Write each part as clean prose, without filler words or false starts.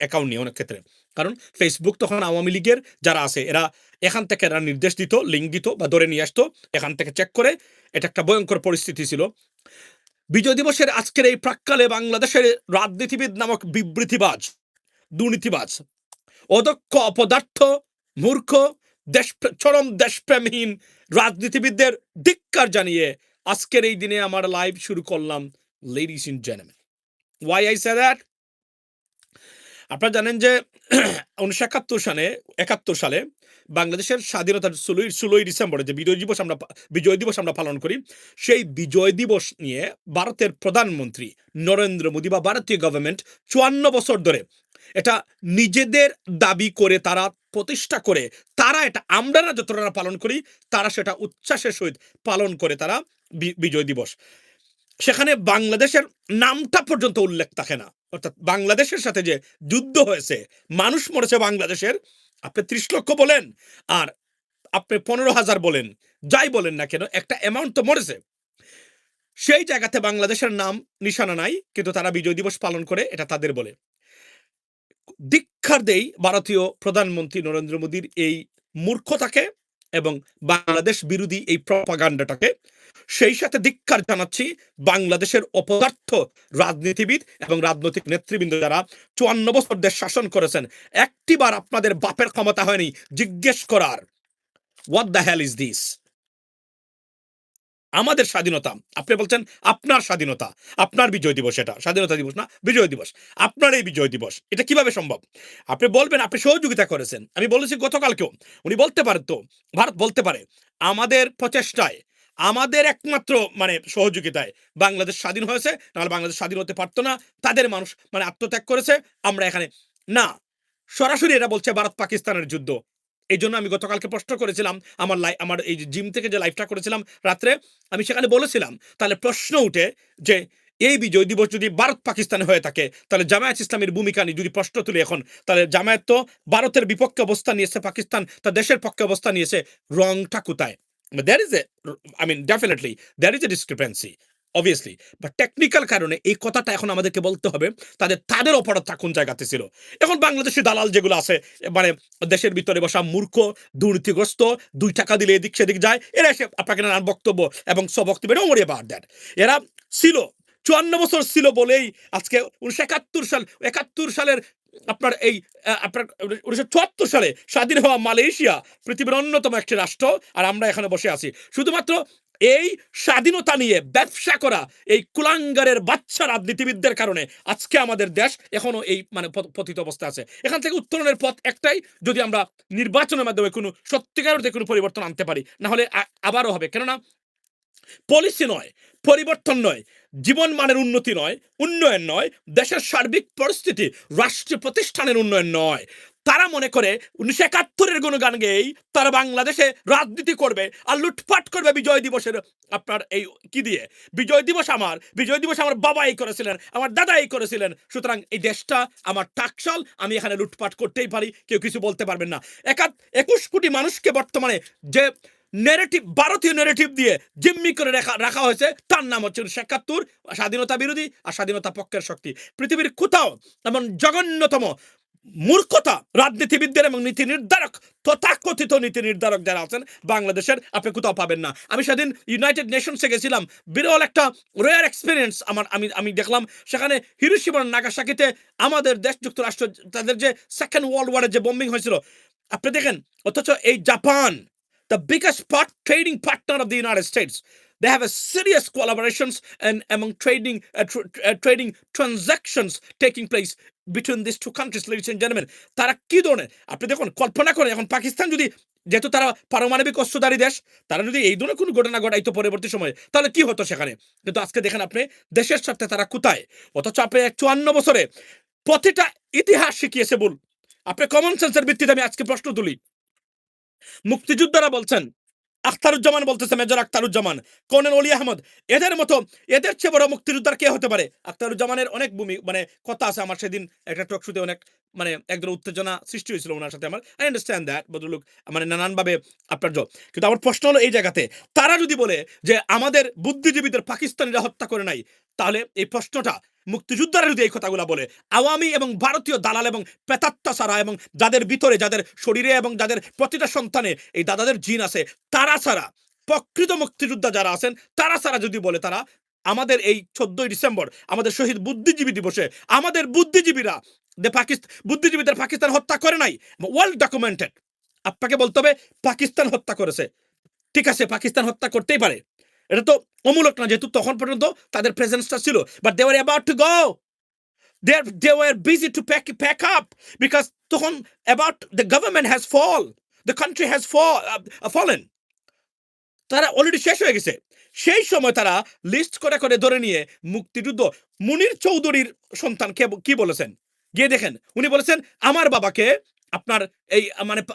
Account নিয়ে অনেক ক্ষেত্রে। কারণ ফেসবুক তখন আওয়ামী লীগের যারা আছে এরা এখান থেকে এরা নির্দেশ দিত, লিঙ্ক দিত বা ধরে নিয়ে আসতো, এখান থেকে চেক করে। এটা একটা ভয়ঙ্কর পরিস্থিতি ছিল। বিজয় দিবসের আজকের এই প্রাক্কালে বাংলাদেশের রাজনীতিবিদ নামক বিবৃতিবাজ, দুর্নীতিবাজ, অদক্ষ, অপদার্থ, মূর্খ, চরম দেশপ্রেমহীন রাজনীতিবিদদের ধিক্কার জানিয়ে আজকের এই দিনে আমার লাইভ শুরু করলাম। Ladies and gentleman, why I say that? আপনারা জানেন যে 1971 সালে বাংলাদেশের স্বাধীনতার 16ই ডিসেম্বরে যে বিজয় দিবস আমরা পালন করি, সেই বিজয় দিবস নিয়ে ভারতের প্রধানমন্ত্রী নরেন্দ্র মোদী বা ভারতীয় গভর্নমেন্ট 54 বছর ধরে এটা নিজেদের দাবি করে তারা প্রতিষ্ঠা করে, তারা এটা আমরা না যতটা পালন করি, তারা সেটা উচ্ছ্বাসের সহিত পালন করে তারা বিজয় দিবস। সেখানে বাংলাদেশের নামটা পর্যন্ত উল্লেখ থাকে না। অর্থাৎ বাংলাদেশের সাথে যে যুদ্ধ হয়েছে, মানুষ মরেছে বাংলাদেশের, আপনি 30 লক্ষ বলেন আর আপনি 15,000 বলেন, যাই বলেন না কেন, একটা অ্যামাউন্ট তো মরেছে। সেই জায়গাতে বাংলাদেশের নাম নিশানা নাই, কিন্তু তারা বিজয় দিবস পালন করে, এটা তাদের বলে। ধিক্কার দেই ভারতীয় প্রধানমন্ত্রী নরেন্দ্র মোদীর এই মূর্খতাকে এবং বাংলাদেশ বিরোধী এই প্রপাগান্ডাটাকে। সেই সাথে ধিক্কার জানাচ্ছি বাংলাদেশের অপদার্থ রাজনীতিবিদ এবং রাজনৈতিক নেতৃবৃন্দ যারা 54 বছর দেশ শাসন করেছেন। একটিবার আপনাদের বাপের ক্ষমতা হয়নি জিজ্ঞেস করার, what the hell is this? আমাদের স্বাধীনতা, আপনি বলছেন আপনার স্বাধীনতা, আপনার বিজয় দিবস, এটা স্বাধীনতা দিবস না, বিজয় দিবস। আপনার এই বিজয় দিবস, এটা কিভাবে সম্ভব? আপনি বলবেন আপনি সহযোগিতা করেছেন। আমি বলেছি গতকালকেও, উনি বলতে পারেন তো, ভারত বলতে পারে আমাদের প্রচেষ্টায়, আমাদের একমাত্র সহযোগিতায় বাংলাদেশ স্বাধীন হয়েছে, নাহলে বাংলাদেশ স্বাধীন হতে পারতো না। তাদের মানুষ আত্মত্যাগ করেছে, আমরা এখানে না। সরাসরি এটা বলছে ভারত পাকিস্তানের যুদ্ধ। এই জন্য আমি গতকালকে প্রশ্ন করেছিলাম, আমার এই জিম থেকে যে লাইভটা করেছিলাম রাত্রে, আমি সেখানে বলেছিলাম তাহলে প্রশ্ন উঠে যে এই বিজয় দিবস যদি ভারত পাকিস্তানে হয়ে থাকে, তাহলে জামায়াত ইসলামের ভূমিকা নিয়ে যদি প্রশ্ন তুলি এখন, তাহলে জামায়াত তো ভারতের বিপক্ষে অবস্থান নিয়েছে, পাকিস্তান তার দেশের পক্ষে অবস্থান নিয়েছে। রংটা কোথায়? There is a, definitely there is a discrepancy, obviously, but technical কারণে এই কথাটা এখন আমাদেরকে বলতে হবে তাদের অপরাধটা কোন জায়গাতে ছিল। এখন বাংলাদেশি দালাল যেগুলো আছে, মানে দেশের ভিতরে বসা মূর্খ, দুর্নীতিগ্রস্ত, 2 টাকা দিলে এদিক সেদিক যায়, এরা এসে আপনাকে নানান বক্তব্য এবং সবক্তব্য এরা ছিল 54 বছর ছিল বলেই আজকে 1971 সালের আপনার এই আপনার 1974 সালে স্বাধীন হওয়া মালয়েশিয়া পৃথিবীর অন্যতম একটি রাষ্ট্র, আর আমরা এখানে বসে আছি শুধুমাত্র এই স্বাধীনতা নিয়ে ব্যবসা করা এই কুলাঙ্গারের বাচ্চা রাজনীতিবিদদের কারণে আজকে আমাদের দেশ এখনো এই পতিত অবস্থা আছে। এখান থেকে উত্তরণের পথ একটাই, যদি আমরা নির্বাচনের মাধ্যমে কোনো সত্যিকার অর্থে কোনো পরিবর্তন আনতে পারি, না হলে আবারও হবে। কেননা পলিসি নয়, পরিবর্তন নয়, জীবন মানের উন্নতি নয়, উন্নয়ন নয়, দেশের সার্বিক পরিস্থিতি, রাষ্ট্রীয় প্রতিষ্ঠানের উন্নয়ন নয়। তারা মনে করে 1971-এর গুণগান গেয়েই তারা বাংলাদেশে রাজনীতি করবে আর লুটপাট করবে বিজয় দিবসের আপনার এই কি দিয়ে। বিজয় দিবস আমার বাবা এই করেছিলেন, আমার দাদা এই করেছিলেন, সুতরাং এই দেশটা আমার টাকশাল, আমি এখানে লুটপাট করতেই পারি, কেউ কিছু বলতে পারবেন না। 21 কোটি মানুষকে বর্তমানে যে নেরেটিভ, ভারতীয় নেরেটিভ দিয়ে জিম্মি করে রাখা হয়েছে, তার নাম হচ্ছে 1971, স্বাধীনতা বিরোধী আর স্বাধীনতা পক্ষের শক্তি। পৃথিবীর কোথাও এমন জঘন্যতম মূর্খতা রাজনীতিবিদদের এবং নীতি নির্ধারক, তথাকথিত নীতি নির্ধারক যারা আছেন বাংলাদেশের, আপনি কোথাও পাবেন না। আমি সেদিন ইউনাইটেড নেশনসে গেছিলাম, বিরল একটা রেয়ার এক্সপিরিয়েন্স আমি দেখলাম। সেখানে হিরোশিমা নাগাসাকিতে আমাদের দেশ যুক্তরাষ্ট্র, তাদের যে সেকেন্ড ওয়ার্ল্ড ওয়ারের যে বোম্বিং হয়েছিল, আপনি দেখেন, অথচ এই Japan, the biggest trading partner of the United States, they have a serious collaborations and among trading transactions taking place between these two countries, ladies and gentlemen. তারা কি ধরনের, আপনি দেখুন, কল্পনা করেন এখন পাকিস্তান যদি, যেহেতু তারা পারমাণবিক অস্ত্রধারী দেশ, তারা যদি এই ধরনের কোনো ঘটনা ঘটাইতো পরবর্তী সময়ে, তাহলে কি হতো সেখানে? কিন্তু আজকে দেখেন আপনি দেশের স্বার্থে তারা কোথায়, অথচ আপনি 54 বছরে প্রতিটা ইতিহাস শিখিয়েছে ভুল। আপনি কমন সেন্সের ভিত্তিতে আমি আজকে প্রশ্ন তুলি, মুক্তিযোদ্ধারা বলছেন, আখতারুজ্জামান বলতেছে, মেজর আখতারুজ্জামান, কর্নেল অলি আহমদ, এদের মতো, এদের চেয়ে বড় মুক্তিযোদ্ধার কে হতে পারে? আখতারুজ্জামানের অনেক কথা আছে। আমার সেদিন একটা টক শুতে অনেক একদম উত্তেজনা সৃষ্টি হয়েছিল ওনার সাথে আমার। আই আন্ডারস্ট্যান্ড দ্যাট ভদ্রলোক নানানভাবে আপনার কিন্তু আমার প্রশ্ন হলো এই জায়গাতে, তারা যদি বলে যে আমাদের বুদ্ধিজীবীদের পাকিস্তানিরা হত্যা করে নাই, তাহলে এই প্রশ্নটা মুক্তিযোদ্ধারা যদি এই কথাগুলো বলে, আওয়ামী এবং ভারতীয় দালাল এবং প্রেতাত্মা ছাড়া এবং যাদের ভিতরে, যাদের শরীরে এবং যাদের প্রতিটা সন্তানে এই দাদাদের জিন আছে, তারা ছাড়া, প্রকৃত মুক্তিযোদ্ধা যারা আছেন তারা ছাড়া যদি বলে, তারা আমাদের এই 14ই ডিসেম্বর আমাদের শহীদ বুদ্ধিজীবী দিবসে আমাদের বুদ্ধিজীবীরা বুদ্ধিজীবীদের পাকিস্তান হত্যা করে নাই, ওয়ার্ল্ড ডকুমেন্টেড। আপনাকে বলতে হবে পাকিস্তান হত্যা করেছে, ঠিক আছে, পাকিস্তান হত্যা করতেই পারে, এটা তো অমূলক না, যেহেতু তখন পর্যন্ত তাদের প্রেজেন্সটা ছিল, but they were about to go, they were busy to pack up because তখন about the government has the country has fallen, তারা অলরেডি শেষ হয়ে গেছে। সেই সময় তারা লিস্ট করে করে ধরে নিয়ে মুক্তিযুদ্ধ, মুনির চৌধুরীর সন্তান কি বলেছেন গিয়ে দেখেন, উনি বলেছেন আমার বাবাকে আপনার এই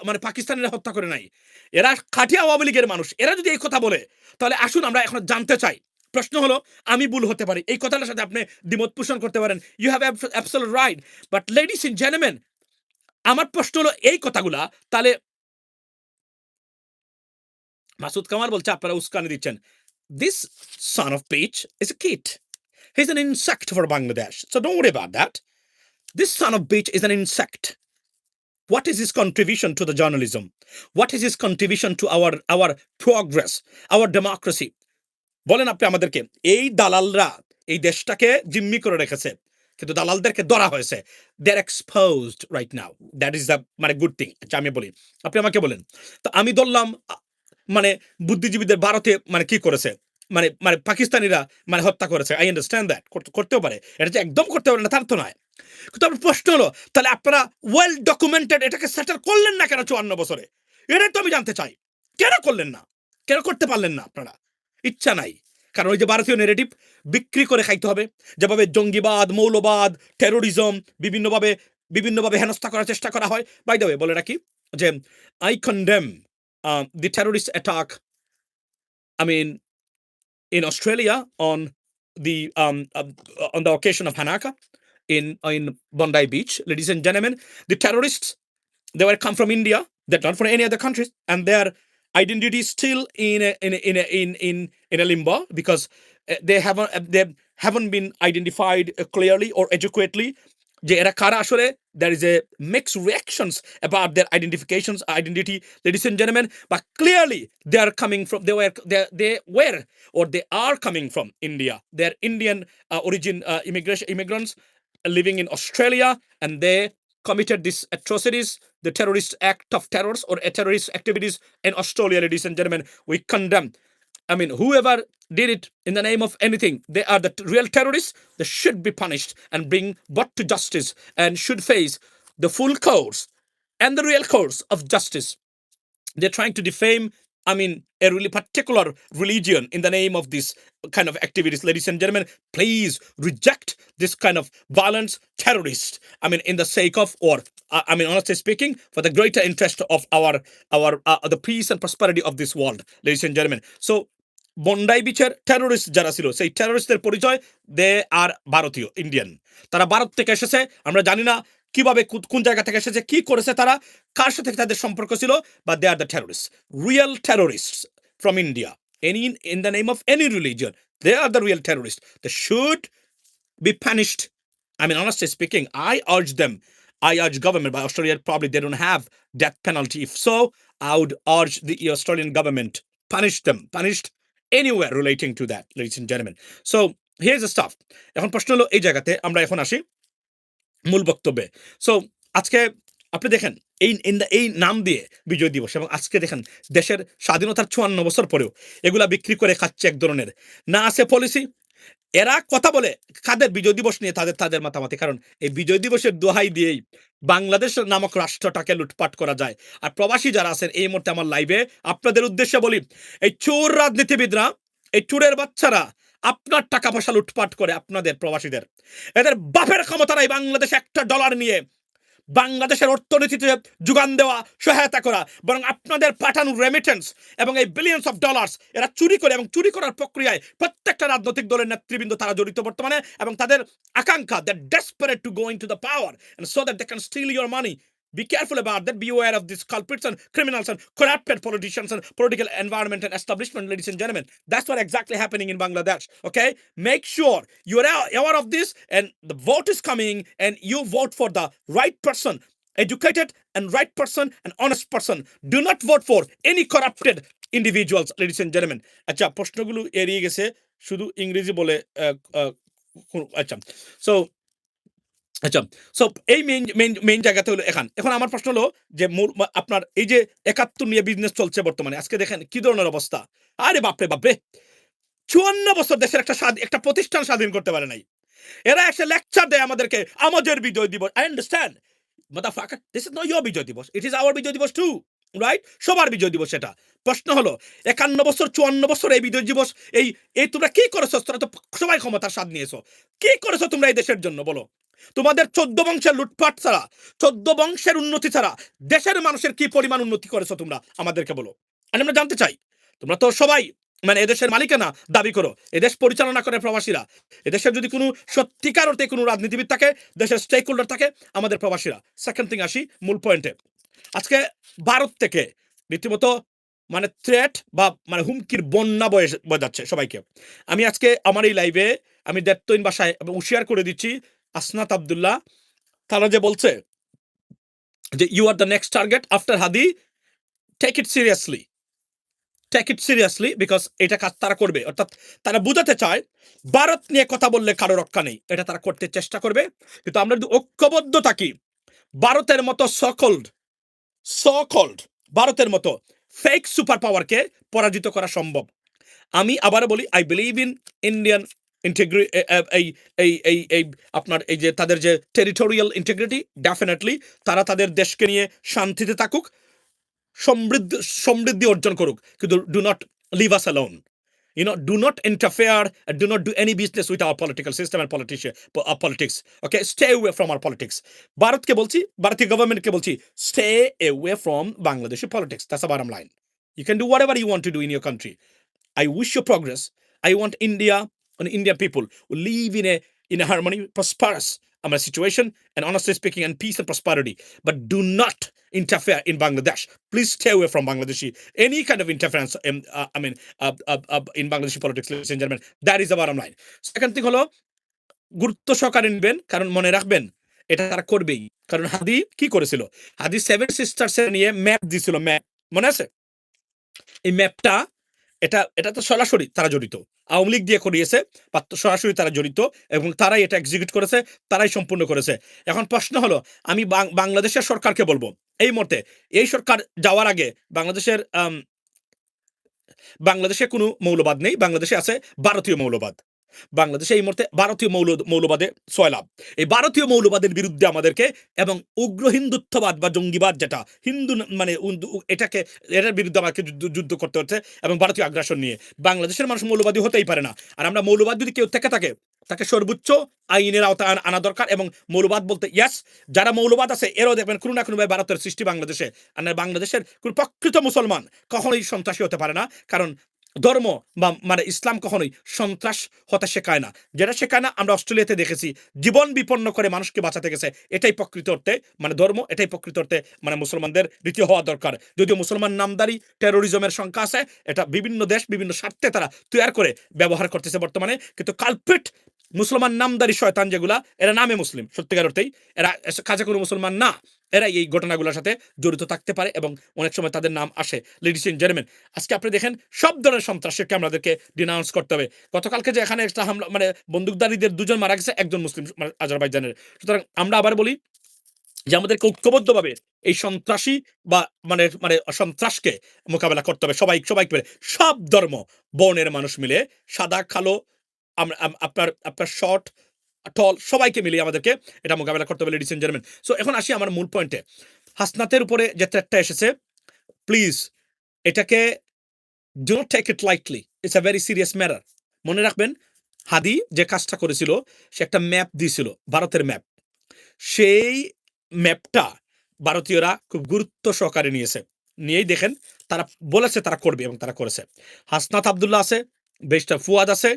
মানে পাকিস্তানিরা হত্যা করে নাই। এরা খাঁটি আওয়ামী লীগের মানুষ, এরা যদি এই কথা বলে তাহলে আসুন আমরা এখন জানতে চাই। প্রশ্ন হলো, আমি ভুল হতে পারি, এই কথাটার সাথে আপনি দ্বিমত পোষণ করতে পারেন, you have absolute right, but ladies and gentleman, আমার প্রশ্ন হলো এই কথাগুলা তাহলে মাসুদ কামাল বলছে আপনারা উস্কানি দিচ্ছেন। This son of bitch is a kid. He's an insect for Bangladesh. So don't worry about that. This son of bitch is an insect. What is his contribution to the journalism? What is his contribution to our progress, our democracy? বলেন আপনি আমাদেরকে। এই দালালরা এই দেশটাকে জিম্মি করে রেখেছে, কিন্তু দালালদেরকে ধরা হয়েছে। They're exposed right now. That is the মানে গুড থিং। আচ্ছা আমি বলি, আপনি আমাকে বলেন। তো আমি ধরলাম মানে বুদ্ধিজীবীদের ভারতে মানে কি করেছে, মানে মানে পাকিস্তানিরা মানে হত্যা করেছে, আই আন্ডারস্ট্যান্ড দ্যাট, করতেও পারে, এটা যে একদম করতে পারে না তার তো নয়। কিন্তু আমার প্রশ্ন হলো, তাহলে আপনারা ওয়েল ডকুমেন্টেড এটাকে সেটেল করলেন না কেন 54 বছরে? এটাই তো আমি জানতে চাই, কেন করলেন না, কেন করতে পারলেন না? আপনারা ইচ্ছা নাই, কারণ ওই যে ভারতীয় নেগেটিভ বিক্রি করে খাইতে হবে, যেভাবে জঙ্গিবাদ, মৌলবাদ, টেরোরিজম বিভিন্নভাবে হেনস্থা করার চেষ্টা করা হয়। বাই দ্য ওয়ে বলে রাখি যে I condemn the terrorist attack, I mean, in Australia on the occasion of Hanaka in Bondi Beach, ladies and gentlemen, the terrorists, they were come from India, they're not from any other countries, and their identity is still in a limbo because they haven't been identified clearly or adequately. যে এরা কারা আসলে, there is a mixed reactions about their identity, ladies and gentlemen, but clearly they are coming from, they are coming from India. They're Indian origin immigrants living in Australia, and they committed these atrocities, the terrorist act of terrors or terrorist activities in Australia, ladies and gentlemen. We condemn. I mean, whoever did it in the name of anything, they are the real terrorists. They should be punished and brought to justice and should face the full course and the real course of justice. They're trying to defame, I mean, a really particular religion in the name of this kind of activities. Ladies and gentlemen, please reject this kind of violence, terrorist. I mean, in the sake of, or I mean, honestly speaking, for the greater interest of our the peace and prosperity of this world, ladies and gentlemen. So Bondi বিচের terrorist যারা ছিল, সেই টেরোরিস্টদের পরিচয় দে আর ভারতীয়, Indian. তারা ভারত থেকে এসেছে, আমরা জানি না কিভাবে কোন জায়গা থেকে এসেছে, কি করেছে তারা, কার সাথে তাদের সম্পর্ক ছিল, বা they are the terrorist, real terrorist from India, in the name of any religion. They are the real terrorists. They should be punished. I mean, honestly speaking, I urge government, by Australia probably they don't have death penalty. If so, I would urge the Australian government punished anywhere relating to that, ladies and gentlemen. So here's the stuff. এখন প্রশ্ন হলো, এই জায়গাতে আমরা এখন আসি মূল বক্তব্যে। সো আজকে আপনি দেখেন এই নাম দিয়ে বিজয় দিবস, এবং আজকে দেখেন দেশের স্বাধীনতার 54 বছর পরেও এগুলা বিক্রি করে খাচ্ছে এক ধরনের, না আছে পলিসি। এরা কথা বলে কাদের বিজয় দিবস নিয়ে, তাদের মাতামাতি, কারণ এই বিজয় দিবসের দোহাই দিয়েই বাংলাদেশ নামক রাষ্ট্রটাকে লুটপাট করা যায়। আর প্রবাসী যারা আছেন এই মুহূর্তে আমার লাইভে, আপনাদের উদ্দেশ্যে বলি, এই চোর রাজনীতিবিদরা, এই চোরের বাচ্চারা আপনার টাকা পয়সা লুটপাট করে আপনাদের প্রবাসীদের, এদের বাপের ক্ষমতা নাই বাংলাদেশ $1 নিয়ে বাংলাদেশের অর্থনীতিতে যোগান দেওয়া, সহায়তা করা, বরং আপনাদের পাঠানো রেমিটেন্স এবং এই বিলিয়নস অফ ডলার্স এরা চুরি করে, এবং চুরি করার প্রক্রিয়ায় প্রত্যেকটা রাজনৈতিক দলের নেতৃবৃন্দ তারা জড়িত বর্তমানে, এবং তাদের আকাঙ্ক্ষা, that desperate to go into the power and so that they can steal your money, Be careful about that. Be aware of these culprits and criminals and corrupted politicians and political environment and establishment, ladies and gentlemen. That's what exactly happening in Bangladesh. Okay, make sure you're aware of this, and the vote is coming, and you vote for the right person, educated and right person and honest person. Do not vote for any corrupted individuals, ladies and gentlemen. আচ্ছা, প্রশ্নগুলো এড়িয়ে গেছে, শুধু ইংরেজি বলে আচ্ছা, so আচ্ছা, so এই মেইন জায়গাতে হলো এখন আমার প্রশ্ন হলো যে আপনার এই যে ৭১ নিয়ে বিজনেস চলছে বর্তমানে, আজকে দেখেন কি ধরনের অবস্থা। আরে বাপরে বাপরে, ৫৪ বছর দেশের একটা প্রতিষ্ঠান স্বাধীন করতে পারে নাই। এরা এসে লেকচার দেয় আমাদেরকে, আমাদের বিজয় দিবস। I understand, motherfucker, this is not your বিজয় দিবস, it is our বিজয় দিবস too, রাইট? সবার বিজয় দিবস এটা। প্রশ্ন হলো ৫১ বছর ৫৪ বছর এই বিজয় দিবস, এই এই তোমরা কি করেছো? তোমরা তো সবাই ক্ষমতার স্বাদ নিয়েছো, কি করেছো তোমরা এই দেশের জন্য বলো? তোমাদের ১৪ বংশের লুটপাট ছাড়া, ১৪ বংশের উন্নতি ছাড়া দেশের মানুষের কি পরিমাণ উন্নতি করেছো তোমরা আমাদেরকে বলো। আর আমরা জানতে চাই, তোমরা তো সবাই মানে এদেশের মালিকানা দাবি করো, এদেশ পরিচালনা করে প্রবাসীরা। এদেশের যদি কোনো সত্যিকার অর্থে কোনো রাজনীতিবিদ থাকে, দেশের স্টেক হোল্ডার থাকে, আমাদের প্রবাসীরা। সেকেন্ড থিং, আসি মূল পয়েন্টে। আজকে ভারত থেকে রীতিমতো মানে থ্রেট বা মানে হুমকির বন্যা বয়ে যাচ্ছে সবাইকে। আমি আজকে আমার এই লাইভে আমি দেবতৈন ভাষায় হুঁশিয়ার করে দিচ্ছি, আসনাত আব্দুল্লাহ তারা যে বলছে যে you are the next target after Hadi, take it seriously, take it seriously, because এটা কাজ তারা করবে। অর্থাৎ তারা বুঝাতে চায় ভারত নিয়ে কথা বললে কারো রক্ষা নেই, এটা তারা করতে চেষ্টা করবে। কিন্তু আমরা যদি ঐক্যবদ্ধ থাকি, ভারতের মতো সকল্ড ভারতের মতো ফেক সুপার পাওয়ারকে পরাজিত করা সম্ভব। আমি আবারও বলি, I believe in Indian integrity, এই এই এই এই আপনার এই যে তাদের যে টেরিটোরিয়াল ইন্টিগ্রিটি, ডেফিনেটলি তারা তাদের দেশকে নিয়ে শান্তিতে থাকুক, সমৃদ্ধি অর্জন করুক, কিন্তু do not leave us alone. Do not interfere and do not do any business with our political system and politics. Okay, stay away from our politics. ভারতকে বলছি, ভারতীয় গভর্নমেন্টকে বলছি, stay away from Bangladeshi politics. That's the bottom line. You can do whatever you want to do in your country. I wish you progress. I want India and Indian people who live in a harmony, prosperous situation, and honestly speaking, and peace and prosperity. But do not interfere in Bangladesh. Please stay away from Bangladeshi. Any kind of interference, in Bangladeshi politics, ladies and gentlemen. That is the bottom line. Second thing হলো, গুরুত্ব সহকারে নিবেন, কারণ মনে রাখবেন এটা তারা করবেই। কারণ হাদি কি করেছিল? হাদি 7 সিস্টার্স নিয়ে ম্যাপ দিয়েছিল, ম্যাপ মনে আছে? এই ম্যাপটা এটা তো সরাসরি তারা জড়িত, আওয়ামী লীগ দিয়ে করিয়েছে, সরাসরি তারা জড়িত এবং তারাই এটা এক্সিকিউট করেছে, তারাই সম্পূর্ণ করেছে। এখন প্রশ্ন হলো, আমি বাংলাদেশের সরকারকে বলবো এই মুহূর্তে, এই সরকার যাওয়ার আগে বাংলাদেশে কোনো মৌলবাদ নেই, বাংলাদেশে আছে ভারতীয় মৌলবাদ। বাংলাদেশে এই মুহূর্তে ভারতীয় মৌলবাদে সয়লাভ। এই ভারতীয় মৌলবাদের বিরুদ্ধে আমাদেরকে, এবং উগ্র হিন্দুত্ববাদ বা জঙ্গিবাদ যেটা হিন্দু মানে এটার বিরুদ্ধে আমাকে যুদ্ধ করতে হচ্ছে, এবং ভারতীয় আগ্রাসন নিয়ে। বাংলাদেশের মানুষ মৌলবাদী হতেই পারে না। আর আমরা মৌলবাদ যদি কেউ থেকে থাকে, তাকে সর্বোচ্চ আইনের আওতায় আনা দরকার। এবং মৌলবাদ বলতে ইয়াস, যারা মৌলবাদ আছে এরাও দেখবেন কোনো না কোনোভাবে ভারতের সৃষ্টি বাংলাদেশে। আর বাংলাদেশের কোন প্রকৃত মুসলমান কখনোই সন্ত্রাসী হতে পারে না, কারণ ধর্ম বা মানে ইসলাম কখনোই সন্ত্রাস হতে শেখায় না। যেটা শেখায় না, আমরা অস্ট্রেলিয়াতে দেখেছি, জীবন বিপন্ন করে মানুষকে বাঁচাতে গেছে। এটাই প্রকৃত অর্থে মানে ধর্ম, এটাই প্রকৃত অর্থে মানে মুসলমানদের রীতি হওয়া দরকার। যদিও মুসলমান নামদারি টেরোরিজমের সংখ্যা আছে, এটা বিভিন্ন দেশ বিভিন্ন স্বার্থে তারা তৈরি করে ব্যবহার করতেছে বর্তমানে। কিন্তু কালপিট মুসলমান নামদারি শয়তান যেগুলা, এরা নামে মুসলিম, সত্যিকার অর্থেই এরা কাজে কোনো মুসলমান না, এরা এই ঘটনাগুলোর সাথে জড়িত থাকতে পারে এবং অনেক সময় তাদের নাম আসে। লেডিস এন্ড জেন্টলম্যান, আজকে আপনি দেখেন সব ধরনের সন্ত্রাসকে আমাদেরকে ডিনাউন্স করতে হবে। গতকালকে যে এখানে একটা হামলা মানে বন্দুকধারীদের 2 জন মারা গেছে, একজন মুসলিম আজারবাইজানের। সুতরাং আমরা আবার বলি যে আমাদেরকে ঐক্যবদ্ধভাবে এই সন্ত্রাসী বা মানে মানে সন্ত্রাসকে মোকাবেলা করতে হবে। সবাই সব ধর্ম বর্ণের মানুষ মিলে, সাদা কালো আপনার শর্ট টল সবাইকে মিলিয়ে আমাদেরকে এটা মোকাবেলা করতে হবে, লেডিস এন্ড জেন্টলম্যান। সো এখন আসি আমার মূল পয়েন্টে। হাসনাতের উপরে যে থ্রেটটা এসেছে, প্লিজ এটাকে do not take it lightly, it's a very serious matter. মনে রাখবেন, হাদি যে কাজটা করেছিল, সে একটা ম্যাপ দিয়েছিল, ভারতের ম্যাপ। সেই ম্যাপটা ভারতীয়রা খুব গুরুত্ব সহকারে নিয়েই তারা বলেছে তারা করবে এবং তারা করেছে। হাসনাত আব্দুল্লাহ আছে, ব্যারিস্টার ফুয়াদ আছে,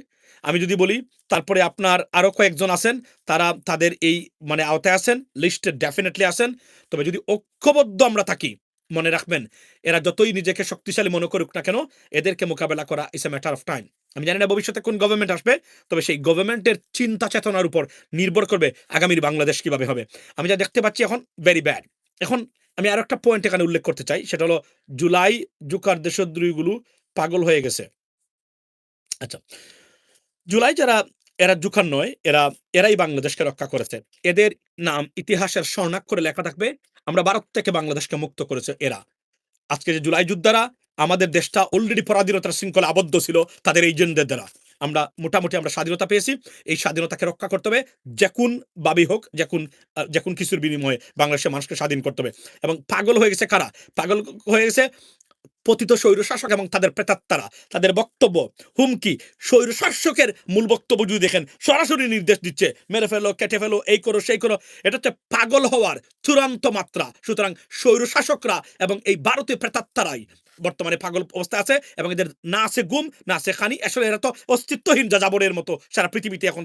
আমি যদি বলি, তারপরে আপনার আরো কয়েকজন আছেন, তারা তাদের এই মানে আওতায় আছেন, লিস্টে ডেফিনিটলি আছেন। তবে যদি ঐক্যবদ্ধ আমরা থাকি, মনে রাখবেন, এরা যতই নিজেকে শক্তিশালী মনে করুক না কেন, এদেরকে মোকাবেলা করা ইস এ ম্যাটার অফ টাইম। আমি জানি না ভবিষ্যতে কোন গভর্নমেন্ট আসবে, তবে সেই গভর্নমেন্টের চিন্তা চেতনার উপর নির্ভর করবে আগামীর বাংলাদেশ কিভাবে হবে। আমি যা দেখতে পাচ্ছি এখন ভেরি ব্যাড। এখন আমি আরো একটা পয়েন্ট এখানে উল্লেখ করতে চাই, সেটা হলো জুলাই জুকার দেশদ্রোহীগুলো পাগল হয়ে গেছে। আচ্ছা, জুলাই যারা, এরা জুকার নয়, এরাই বাংলাদেশকে রক্ষা করেছে। এদের নাম ইতিহাসের স্বর্ণাক্ষরে লেখা থাকবে, আমরা ভারত থেকে বাংলাদেশকে মুক্ত করেছে এরা। আজকে যে জুলাই যোদ্ধারা, আমাদের দেশটা অলরেডি পরাধীনতার শৃঙ্খলে আবদ্ধ ছিল তাদের এজেন্টদের দ্বারা। আমরা মোটামুটি আমরা স্বাধীনতা পেয়েছি। এই স্বাধীনতাকে রক্ষা করতে হবে, যে কোন ভাবেই হোক, যে কোন কিছুর বিনিময়ে বাংলাদেশের মানুষকে স্বাধীন করতে হবে। এবং পাগল হয়ে গেছে কারা? পাগল হয়ে গেছে পতিত স্বৈরশাসক এবং তাদের প্রেতাত্মারা। তাদের বক্তব্য, হুমকি, স্বৈরশাসকের মূল বক্তব্য যদি দেখেন, সরাসরি নির্দেশ দিচ্ছে, মেরে ফেলো, কেটে ফেলো, এই করো, সেই করো। এটা হচ্ছে পাগল হওয়ার চূড়ান্ত মাত্রা। সুতরাং স্বৈরশাসকরা এবং এই ভারতীয় প্রেতাত্মারাই বর্তমানে পাগল অবস্থায় আছে, এবং এদের না আছে গুম, না আছে খানি। আসলে এরা তো অস্তিত্বহীন যাযাবরের মতো সারা পৃথিবীতে এখন